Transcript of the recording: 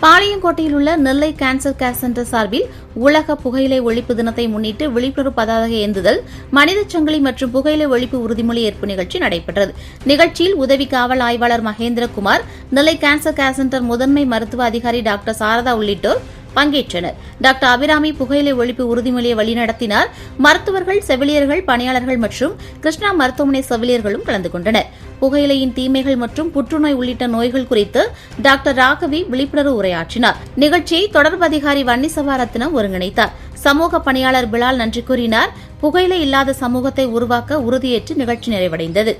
பாளையங்கோட்டையில் உள்ள நெல்லை cancer care centre சார்பில் உலக புகையிலை ஒழிப்பு தினத்தை முன்னிட்டு விழிப்புணர்வு பதாகை ஏந்துதல், மனித சங்கிலி மற்றும் புகையிலை ஒழிப்பு உறுதிமொழி ஏற்பு நிகழ்ச்சி நடைபெற்றது. நிகழ்ச்சியில் உதவி காவல் ஆய்வாளர் மகேந்திரகுமார், நெல்லை கேன்சர் கேர் சென்டர் முதன்மை மருத்துவ அதிகாரி டாக்டர் சாரதா உள்ளிட்டோர் பங்கேற்றனர். டாக்டர் அபிராமி புகையிலை ஒழிப்பு உறுதிமொழியை வழிநடத்தினார். மருத்துவர்கள், செவிலியர்கள், பணியாளர்கள் மற்றும் கிருஷ்ணா மருத்துவமனை செவிலியர்களும் கலந்து கொண்டனர். புகையிலையின் தீமைகள் மற்றும் புற்றுநோய் உள்ளிட்ட நோய்கள் குறித்து டாக்டர் ராகவி விழிப்புணர்வு உரையாற்றினார். நிகழ்ச்சியை தொடர்பு அதிகாரி வன்னிசவாரத்னம் ஒருங்கிணைத்தார். சமூக பணியாளர் பிலால் நன்றி கூறினார். புகையிலை இல்லாத சமூகத்தை உருவாக்க உறுதியேற்று நிகழ்ச்சி நிறைவடைந்தது.